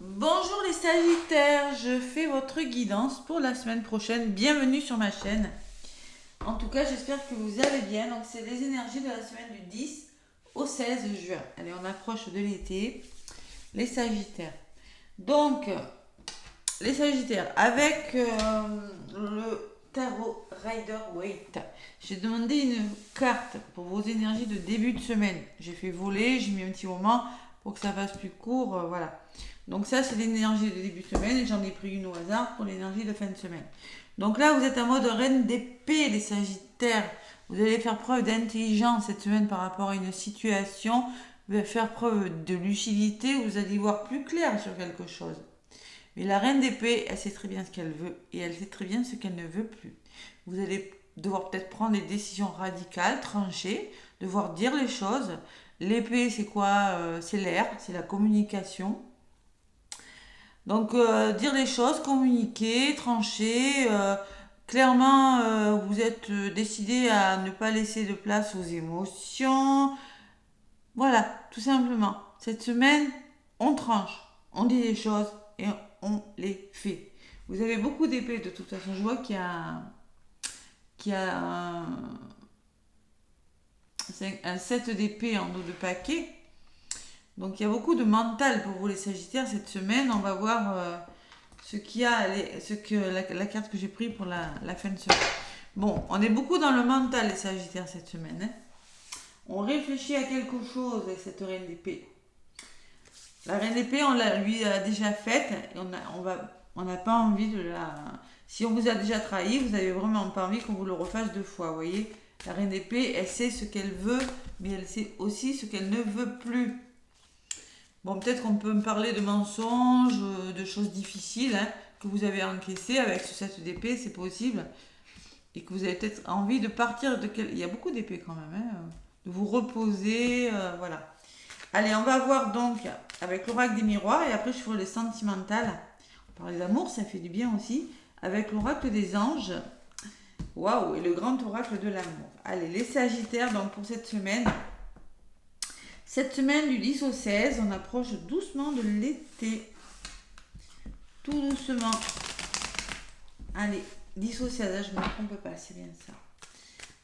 Bonjour les Sagittaires, je fais votre guidance pour la semaine prochaine. Bienvenue sur ma chaîne. En tout cas, j'espère que vous allez bien. Donc, c'est les énergies de la semaine du 10 au 16 juin. Allez, on approche de l'été. Les Sagittaires. Donc, les Sagittaires, avec le Tarot Rider-Waite, j'ai demandé une carte pour vos énergies de début de semaine. J'ai fait voler, j'ai mis un petit moment pour que ça fasse plus court, voilà. Donc ça, c'est l'énergie de début de semaine et j'en ai pris une au hasard pour l'énergie de fin de semaine. Donc là, vous êtes en mode reine d'épée, les Sagittaires. Vous allez faire preuve d'intelligence cette semaine par rapport à une situation. Vous allez faire preuve de lucidité, vous allez voir plus clair sur quelque chose. Mais la reine d'épée, elle sait très bien ce qu'elle veut et elle sait très bien ce qu'elle ne veut plus. Vous allez devoir peut-être prendre des décisions radicales, tranchées, devoir dire les choses. L'épée, c'est quoi? C'est l'air, c'est la communication. Donc, dire les choses, communiquer, trancher. Clairement, vous êtes décidé à ne pas laisser de place aux émotions. Voilà, tout simplement. Cette semaine, on tranche, on dit les choses et on les fait. Vous avez beaucoup d'épées de toute façon. Je vois qu'il y a un 7 d'épées en dos de paquet. Donc il y a beaucoup de mental pour vous les Sagittaires cette semaine. On va voir ce qu'il y a, la carte que j'ai prise pour la fin de semaine. Bon, on est beaucoup dans le mental les Sagittaires cette semaine. Hein. On réfléchit à quelque chose avec cette reine d'épée. La reine d'épée, on lui a déjà faite et on n'a pas envie de la. Si on vous a déjà trahi, vous n'avez vraiment pas envie qu'on vous le refasse deux fois. Vous voyez, la reine d'épée, elle sait ce qu'elle veut, mais elle sait aussi ce qu'elle ne veut plus. Bon, peut-être qu'on peut me parler de mensonges, de choses difficiles que vous avez encaissées avec ce 7 d'épée, c'est possible. Et que vous avez peut-être envie de partir de Il y a beaucoup d'épées quand même, de vous reposer, voilà. Allez, on va voir donc avec l'oracle des miroirs et après je ferai les sentimentales. On parle d'amour, ça fait du bien aussi. Avec l'oracle des anges. Waouh, et le grand oracle de l'amour. Allez, les Sagittaires, donc pour cette semaine. Cette semaine du 10 au 16, on approche doucement de l'été. Tout doucement. Allez, 10 au 16, je ne me trompe pas, c'est bien ça.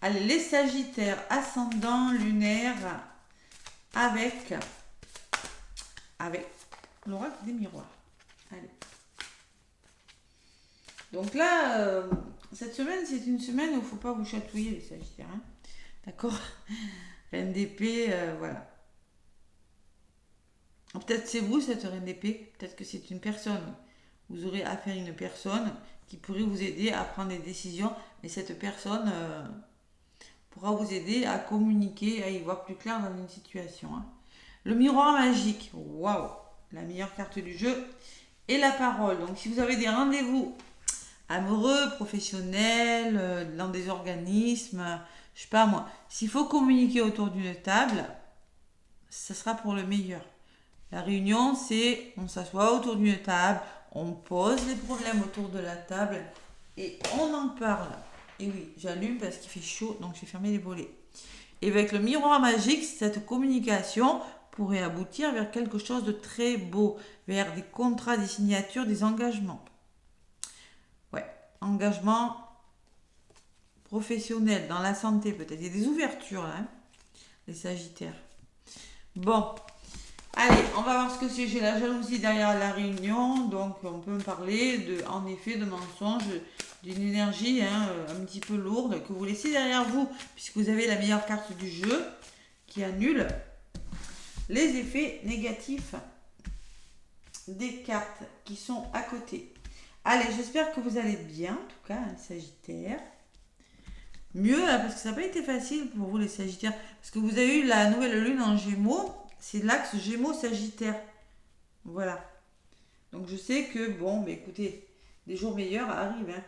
Allez, les Sagittaires, ascendant lunaire avec l'oracle des miroirs. Allez. Donc là, cette semaine, c'est une semaine où il ne faut pas vous chatouiller, les Sagittaires. Hein. D'accord. Reine d'épée, voilà. Peut-être c'est vous, cette reine d'épée. Peut-être que c'est une personne. Vous aurez affaire à une personne qui pourrait vous aider à prendre des décisions. Mais cette personne pourra vous aider à communiquer, à y voir plus clair dans une situation. Hein. Le miroir magique. Waouh. La meilleure carte du jeu. Et la parole. Donc si vous avez des rendez-vous amoureux, professionnels, dans des organismes, je sais pas moi. S'il faut communiquer autour d'une table, ça sera pour le meilleur. La réunion, c'est on s'assoit autour d'une table, on pose les problèmes autour de la table et on en parle. Et oui, j'allume parce qu'il fait chaud, donc j'ai fermé les volets. Et avec le miroir magique, cette communication pourrait aboutir vers quelque chose de très beau, vers des contrats, des signatures, des engagements. Ouais, engagement professionnel, dans la santé peut-être. Il y a des ouvertures là, hein, les Sagittaires. Bon, allez, on va voir ce que c'est. J'ai la jalousie derrière la réunion, donc on peut me parler en effet de mensonges, d'une énergie un petit peu lourde que vous laissez derrière vous, puisque vous avez la meilleure carte du jeu qui annule les effets négatifs des cartes qui sont à côté. Allez, j'espère que vous allez bien, en tout cas, Sagittaire. Mieux, parce que ça n'a pas été facile pour vous les Sagittaires, parce que vous avez eu la nouvelle lune en Gémeaux, c'est l'axe Gémeaux-Sagittaire. Voilà. Donc je sais que, bon, mais écoutez, des jours meilleurs arrivent. Hein.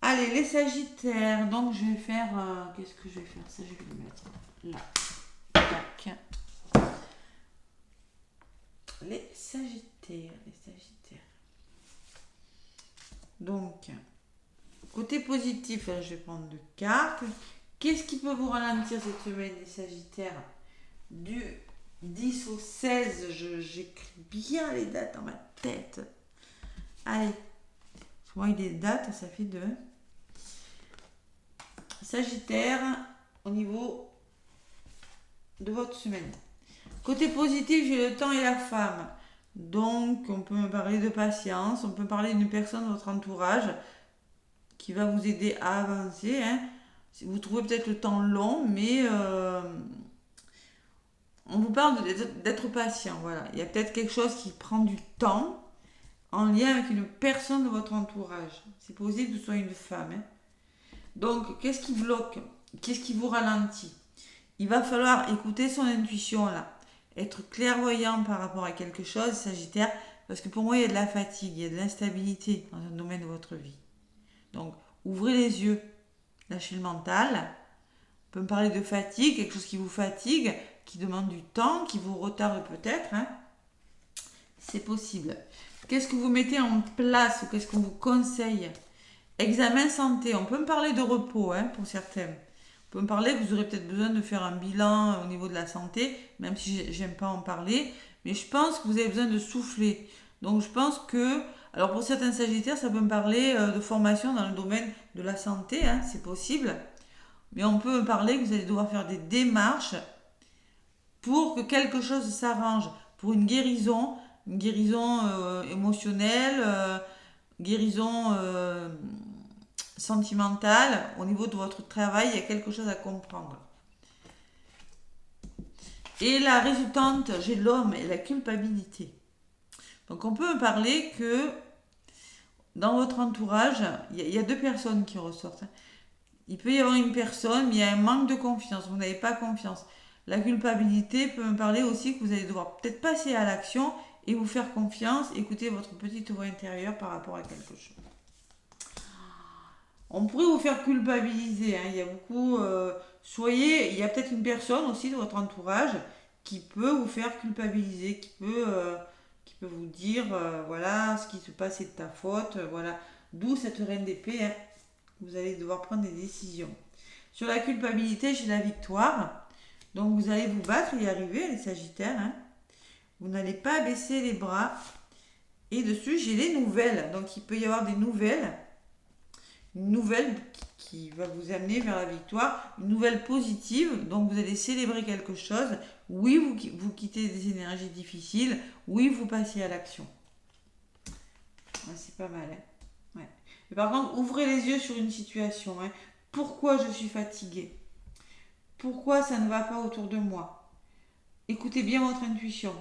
Allez, les Sagittaires, donc je vais faire... qu'est-ce que je vais faire? Ça, je vais le mettre là. Tac. Les Sagittaires. Donc, côté positif, je vais prendre deux cartes. Qu'est-ce qui peut vous ralentir cette semaine, les Sagittaires? Du 10 au 16, j'écris bien les dates dans ma tête. Allez, moi les dates, ça fait 2. Sagittaire, au niveau de votre semaine. Côté positif, j'ai le temps et la femme. Donc, on peut me parler de patience, on peut parler d'une personne de votre entourage qui va vous aider à avancer. Hein. Vous trouvez peut-être le temps long, mais on vous parle d'être patient. Voilà. Il y a peut-être quelque chose qui prend du temps en lien avec une personne de votre entourage. C'est possible que ce soit une femme. Hein. Donc, qu'est-ce qui bloque? Qu'est-ce qui vous ralentit? Il va falloir écouter son intuition là. Être clairvoyant par rapport à quelque chose, Sagittaire, parce que pour moi, il y a de la fatigue, il y a de l'instabilité dans un domaine de votre vie. Donc, ouvrez les yeux, lâchez le mental. On peut me parler de fatigue, quelque chose qui vous fatigue, qui demande du temps, qui vous retarde peut-être. Hein. C'est possible. Qu'est-ce que vous mettez en place ou qu'est-ce qu'on vous conseille? Examen santé, on peut me parler de repos hein, pour certains. On peut me parler que vous aurez peut-être besoin de faire un bilan au niveau de la santé, même si j'aime pas en parler, mais je pense que vous avez besoin de souffler. Donc je pense que, alors pour certains sagittaires, ça peut me parler de formation dans le domaine de la santé, hein, c'est possible, mais on peut me parler que vous allez devoir faire des démarches pour que quelque chose s'arrange, pour une guérison émotionnelle, guérison sentimentale, au niveau de votre travail, il y a quelque chose à comprendre. Et la résultante, j'ai l'homme et la culpabilité. Donc on peut me parler que dans votre entourage, il y a 2 personnes qui ressortent. Il peut y avoir une personne, mais il y a un manque de confiance, vous n'avez pas confiance. La culpabilité peut me parler aussi que vous allez devoir peut-être passer à l'action et vous faire confiance, écouter votre petite voix intérieure par rapport à quelque chose. On pourrait vous faire culpabiliser, hein. Il y a beaucoup... il y a peut-être une personne aussi de votre entourage qui peut vous faire culpabiliser, qui peut vous dire, voilà, ce qui se passe c'est de ta faute, voilà. D'où cette reine d'épée, hein. Vous allez devoir prendre des décisions. Sur la culpabilité, j'ai la victoire. Donc vous allez vous battre et y arriver, les sagittaires, hein. Vous n'allez pas baisser les bras. Et dessus, j'ai les nouvelles. Donc il peut y avoir des nouvelles. Une nouvelle qui va vous amener vers la victoire, une nouvelle positive, donc vous allez célébrer quelque chose, oui vous quittez des énergies difficiles, oui vous passez à l'action. Ouais, c'est pas mal. Hein. Ouais. Mais par contre, ouvrez les yeux sur une situation. Hein. Pourquoi je suis fatiguée? Pourquoi ça ne va pas autour de moi? Écoutez bien votre intuition.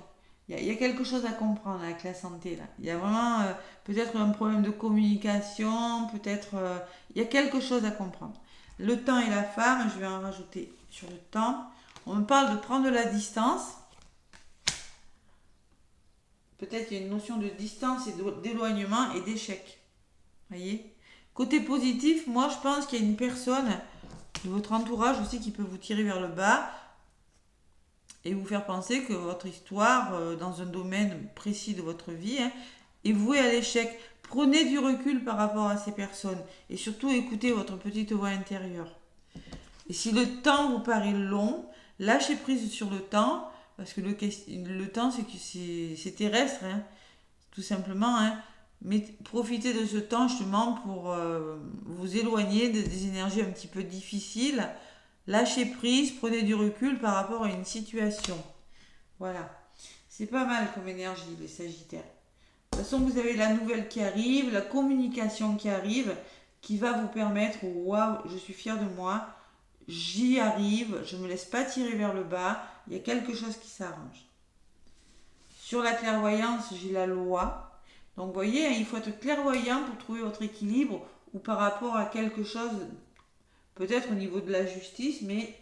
Il y a quelque chose à comprendre avec la santé là. Il y a vraiment peut-être un problème de communication, peut-être il y a quelque chose à comprendre. Le temps et la femme, je vais en rajouter sur le temps. On me parle de prendre de la distance. Peut-être qu'il y a une notion de distance et d'éloignement et d'échec. Voyez? Côté positif, moi je pense qu'il y a une personne de votre entourage aussi qui peut vous tirer vers le bas et vous faire penser que votre histoire, dans un domaine précis de votre vie, hein, est vouée à l'échec. Prenez du recul par rapport à ces personnes et surtout écoutez votre petite voix intérieure. Et si le temps vous paraît long, lâchez prise sur le temps, parce que le temps c'est terrestre, hein, tout simplement. Hein. Mais profitez de ce temps justement pour vous éloigner des énergies un petit peu difficiles. Lâchez prise, prenez du recul par rapport à une situation. Voilà. C'est pas mal comme énergie, les Sagittaires. De toute façon, vous avez la nouvelle qui arrive, la communication qui arrive, qui va vous permettre, waouh, je suis fière de moi, j'y arrive, je ne me laisse pas tirer vers le bas, il y a quelque chose qui s'arrange. Sur la clairvoyance, j'ai la loi. Donc, vous voyez, il faut être clairvoyant pour trouver votre équilibre ou par rapport à quelque chose peut-être au niveau de la justice, mais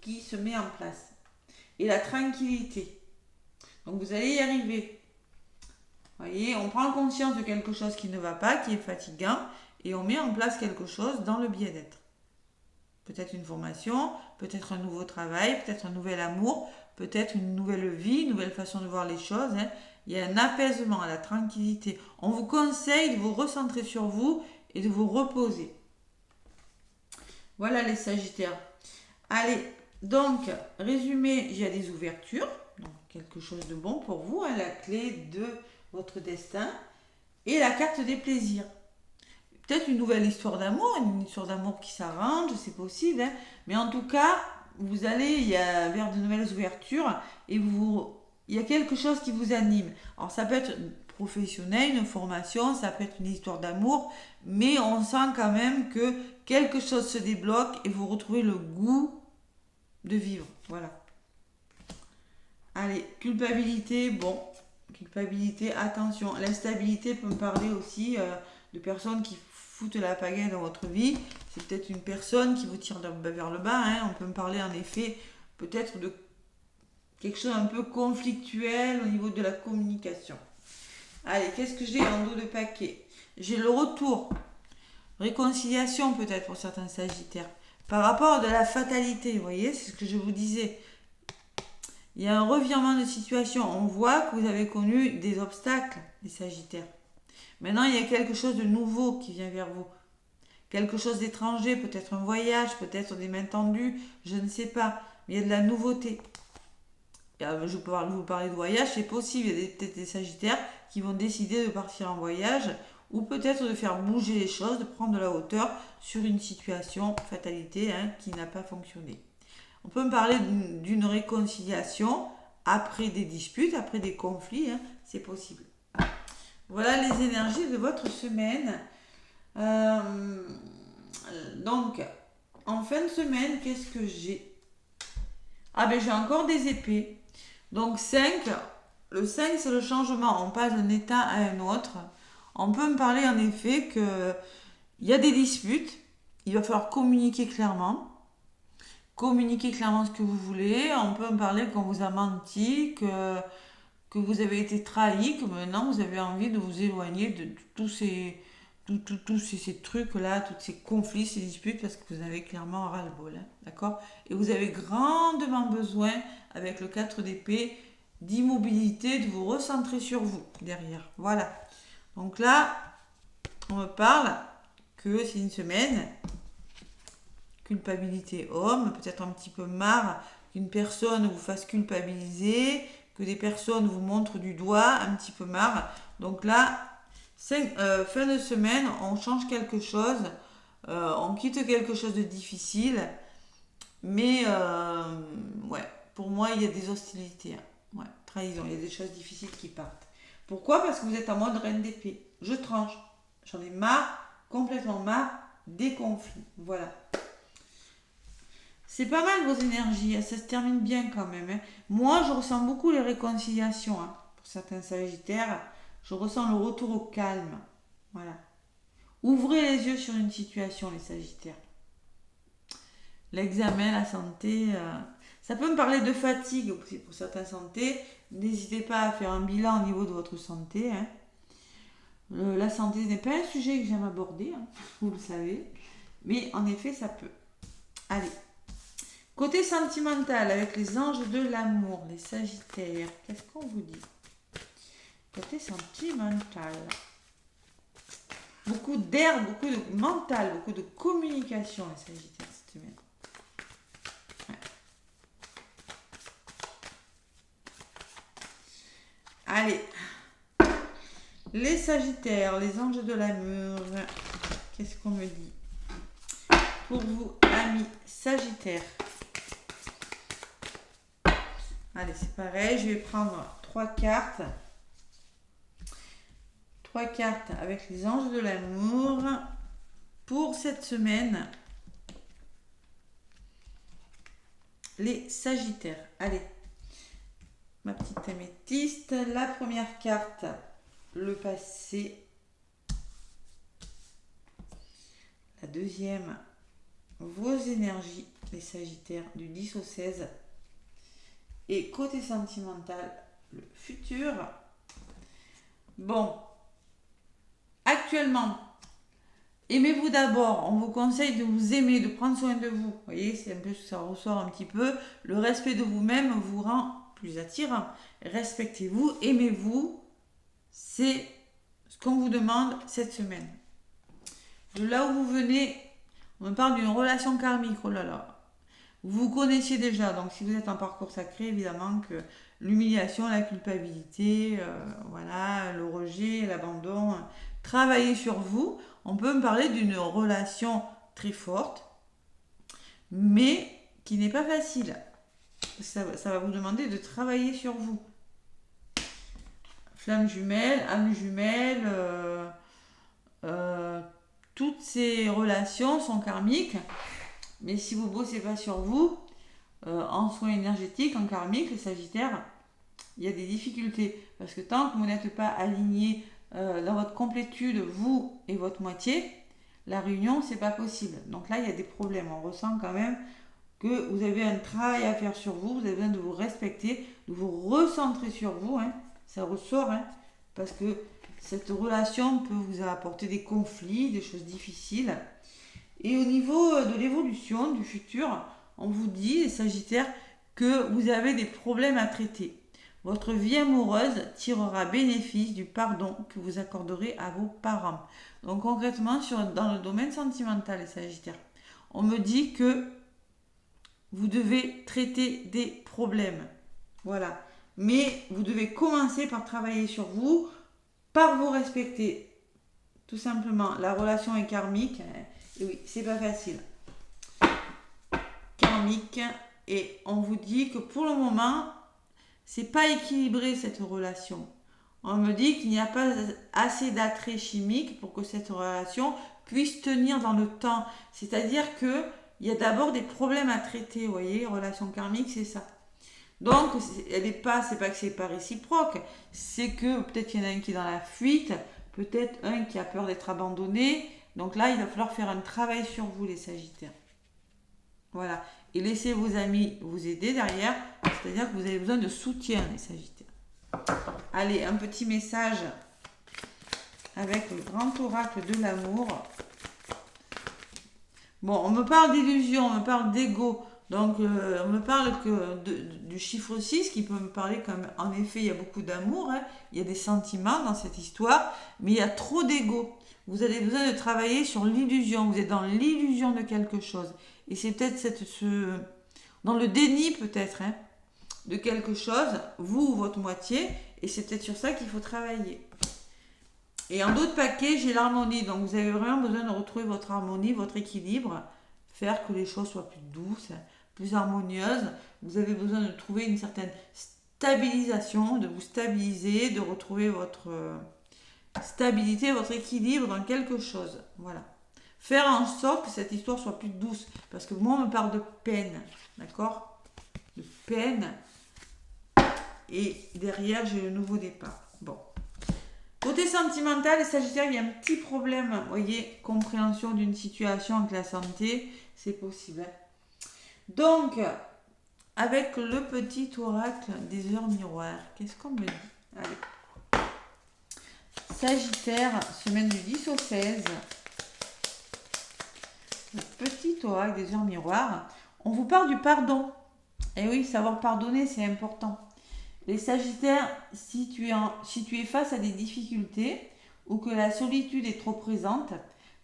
qui se met en place. Et la tranquillité. Donc vous allez y arriver. Vous voyez, on prend conscience de quelque chose qui ne va pas, qui est fatigant, et on met en place quelque chose dans le bien-être. Peut-être une formation, peut-être un nouveau travail, peut-être un nouvel amour, peut-être une nouvelle vie, une nouvelle façon de voir les choses. Hein. Il y a un apaisement, la tranquillité. On vous conseille de vous recentrer sur vous et de vous reposer. Voilà les Sagittaires. Allez, donc, résumé, il y a des ouvertures. Donc, quelque chose de bon pour vous, hein, la clé de votre destin. Et la carte des plaisirs. Peut-être une nouvelle histoire d'amour, une histoire d'amour qui s'arrange, c'est possible. Hein. Mais en tout cas, vous allez vers de nouvelles ouvertures et il y a quelque chose qui vous anime. Alors ça peut être professionnel, une formation, ça peut être une histoire d'amour, mais on sent quand même que quelque chose se débloque et vous retrouvez le goût de vivre. Voilà. Allez, culpabilité, bon, culpabilité, attention, l'instabilité peut me parler aussi de personnes qui foutent la pagaille dans votre vie. C'est peut-être une personne qui vous tire vers le bas, hein. On peut me parler en effet peut-être de quelque chose un peu conflictuel au niveau de la communication. Allez, qu'est-ce que j'ai en dos de paquet? J'ai le retour, réconciliation peut-être pour certains sagittaires. Par rapport à de la fatalité, vous voyez, c'est ce que je vous disais. Il y a un revirement de situation. On voit que vous avez connu des obstacles, les sagittaires. Maintenant, il y a quelque chose de nouveau qui vient vers vous. Quelque chose d'étranger, peut-être un voyage, peut-être des mains tendues, je ne sais pas. Mais il y a de la nouveauté. Je peux vous parler de voyage, c'est possible. Il y a peut-être des sagittaires qui vont décider de partir en voyage ou peut-être de faire bouger les choses, de prendre de la hauteur sur une situation, fatalité, hein, qui n'a pas fonctionné. On peut me parler d'une réconciliation après des disputes, après des conflits, hein, c'est possible. Voilà les énergies de votre semaine. Donc, en fin de semaine, qu'est-ce que j'ai? Ah ben j'ai encore des épées. Donc 5, le 5 c'est le changement, on passe d'un état à un autre. On peut me parler en effet que il y a des disputes, il va falloir communiquer clairement ce que vous voulez. On peut me parler qu'on vous a menti, que vous avez été trahi, que maintenant vous avez envie de vous éloigner de tous ces trucs-là, tous ces conflits, ces disputes, parce que vous avez clairement ras-le-bol, hein, d'accord? Et vous avez grandement besoin, avec le 4 d'épée, d'immobilité, de vous recentrer sur vous, derrière. Voilà. Donc là, on me parle que c'est une semaine, culpabilité homme, peut-être un petit peu marre qu'une personne vous fasse culpabiliser, que des personnes vous montrent du doigt, un petit peu marre. Donc là, fin de semaine, on change quelque chose, on quitte quelque chose de difficile, mais ouais, pour moi, il y a des hostilités. Hein. Ouais, trahison, il y a des choses difficiles qui partent. Pourquoi? Parce que vous êtes en mode reine d'épée. Je tranche. J'en ai marre, complètement marre des conflits. Voilà. C'est pas mal vos énergies, ça se termine bien quand même. Hein. Moi, je ressens beaucoup les réconciliations. Hein. Pour certains sagittaires, je ressens le retour au calme. Voilà. Ouvrez les yeux sur une situation, les sagittaires. L'examen, la santé, ça peut me parler de fatigue aussi pour certaines santé. N'hésitez pas à faire un bilan au niveau de votre santé. Hein. La santé n'est pas un sujet que j'aime aborder, hein, vous le savez. Mais en effet, ça peut. Allez. Côté sentimental, avec les anges de l'amour, les sagittaires, qu'est-ce qu'on vous dit? Côté sentimental. Beaucoup d'air, beaucoup de mental, beaucoup de communication, les sagittaires, cette semaine. Ouais. Allez. Les sagittaires, les anges de l'amour, qu'est-ce qu'on me dit? Pour vous, amis sagittaires. Allez, c'est pareil, je vais prendre 3 cartes. 3 cartes avec les anges de l'amour pour cette semaine. Les sagittaires. Allez, ma petite améthyste. La première carte, le passé. La deuxième, vos énergies, les sagittaires, du 10 au 16. Et côté sentimental, le futur. Bon, actuellement, aimez-vous d'abord. On vous conseille de vous aimer, de prendre soin de vous. Vous voyez, c'est un peu ça ressort un petit peu. Le respect de vous-même vous rend plus attirant. Respectez-vous, aimez-vous. C'est ce qu'on vous demande cette semaine. De là où vous venez, on me parle d'une relation karmique. Oh là là. Vous vous connaissiez déjà, donc si vous êtes en parcours sacré, évidemment que l'humiliation, la culpabilité, voilà, le rejet, l'abandon. Travailler sur vous. On peut me parler d'une relation très forte, mais qui n'est pas facile. Ça va vous demander de travailler sur vous. Flamme jumelle, âme jumelle, toutes ces relations sont karmiques, mais si vous ne bossez pas sur vous, en soins énergétiques, en karmique, les Sagittaires, il y a des difficultés. Parce que tant que vous n'êtes pas aligné dans votre complétude, vous et votre moitié, la réunion, c'est pas possible. Donc là, il y a des problèmes. On ressent quand même que vous avez un travail à faire sur vous, vous avez besoin de vous respecter, de vous recentrer sur vous, hein. Ça ressort, hein, parce que cette relation peut vous apporter des conflits, des choses difficiles. Et au niveau de l'évolution du futur, on vous dit, les Sagittaires, que vous avez des problèmes à traiter. Votre vie amoureuse tirera bénéfice du pardon que vous accorderez à vos parents. Donc concrètement, dans le domaine sentimental, les Sagittaires, on me dit que vous devez traiter des problèmes. Voilà. Mais vous devez commencer par travailler sur vous, par vous respecter. Tout simplement, la relation est karmique. Et oui, c'est pas facile. Karmique. Et on vous dit que pour le moment, c'est pas équilibré cette relation. On me dit qu'il n'y a pas assez d'attrait chimique pour que cette relation puisse tenir dans le temps. C'est-à-dire que il y a d'abord des problèmes à traiter, vous voyez, relation karmique, c'est ça. Donc, c'est pas que c'est pas réciproque, c'est que peut-être il y en a un qui est dans la fuite, peut-être un qui a peur d'être abandonné. Donc là, il va falloir faire un travail sur vous, les Sagittaires. Voilà. Et laissez vos amis vous aider derrière, c'est-à-dire que vous avez besoin de soutien, les Sagittaires. Allez, un petit message avec le grand oracle de l'amour. Bon, on me parle d'illusion, on me parle d'ego. Donc, on me parle du chiffre 6 qui peut me parler comme, en effet, il y a beaucoup d'amour, hein, il y a des sentiments dans cette histoire, mais il y a trop d'ego. Vous avez besoin de travailler sur l'illusion, vous êtes dans l'illusion de quelque chose. Et c'est peut-être dans le déni peut-être, hein, de quelque chose, vous ou votre moitié, et c'est peut-être sur ça qu'il faut travailler. Et en d'autres paquets, j'ai l'harmonie. Donc vous avez vraiment besoin de retrouver votre harmonie, votre équilibre, faire que les choses soient plus douces, plus harmonieuses. Vous avez besoin de trouver une certaine stabilisation, de vous stabiliser, de retrouver votre stabilité, votre équilibre dans quelque chose. Voilà. Faire en sorte que cette histoire soit plus douce. Parce que moi, on me parle de peine. D'accord ? De peine. Et derrière, j'ai le nouveau départ. Bon. Côté sentimental, les Sagittaires, il y a un petit problème. Vous voyez, compréhension d'une situation avec la santé, c'est possible. Donc, avec le petit oracle des heures miroirs, qu'est-ce qu'on me dit ? Allez. Sagittaire, semaine du 10 au 16. Le petit oracle des heures miroirs. On vous parle du pardon. Et oui, savoir pardonner, c'est important. Les Sagittaires, si tu es face à des difficultés ou que la solitude est trop présente,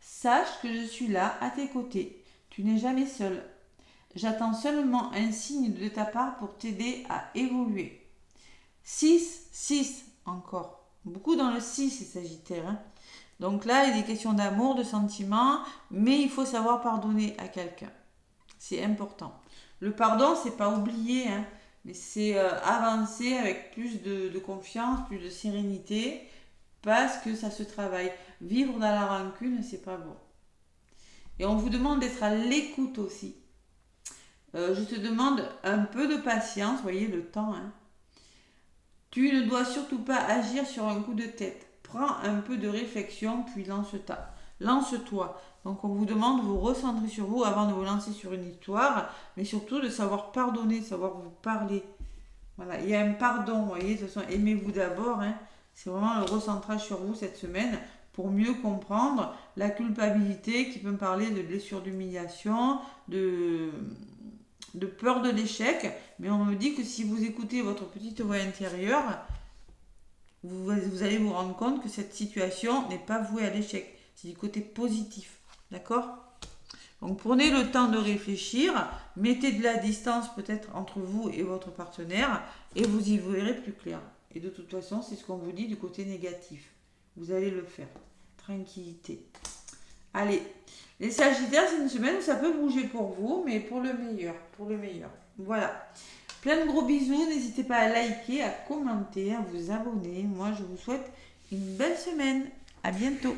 sache que je suis là à tes côtés. Tu n'es jamais seul. J'attends seulement un signe de ta part pour t'aider à évoluer. 6 encore. Beaucoup dans le 6, les Sagittaires. Hein. Donc là, il est question d'amour, de sentiments, mais il faut savoir pardonner à quelqu'un. C'est important. Le pardon, c'est pas oublier, hein. Mais c'est avancer avec plus de confiance, plus de sérénité, parce que ça se travaille. Vivre dans la rancune, c'est pas bon. Et on vous demande d'être à l'écoute aussi. Je te demande un peu de patience, voyez le temps. Hein. Tu ne dois surtout pas agir sur un coup de tête. Prends un peu de réflexion, puis lance-toi. Donc on vous demande de vous recentrer sur vous avant de vous lancer sur une histoire, mais surtout de savoir pardonner, de savoir vous parler. Voilà, il y a un pardon, vous voyez, de toute façon, aimez-vous d'abord. Hein. C'est vraiment le recentrage sur vous cette semaine pour mieux comprendre la culpabilité qui peut me parler de blessures d'humiliation, de peur de l'échec. Mais on me dit que si vous écoutez votre petite voix intérieure, vous allez vous rendre compte que cette situation n'est pas vouée à l'échec. C'est du côté positif. D'accord ? Donc prenez le temps de réfléchir, mettez de la distance peut-être entre vous et votre partenaire et vous y verrez plus clair. Et de toute façon, c'est ce qu'on vous dit du côté négatif. Vous allez le faire. Tranquillité. Allez, les Sagittaires, c'est une semaine où ça peut bouger pour vous, mais pour le meilleur. Pour le meilleur. Voilà. Plein de gros bisous. N'hésitez pas à liker, à commenter, à vous abonner. Moi, je vous souhaite une belle semaine. À bientôt.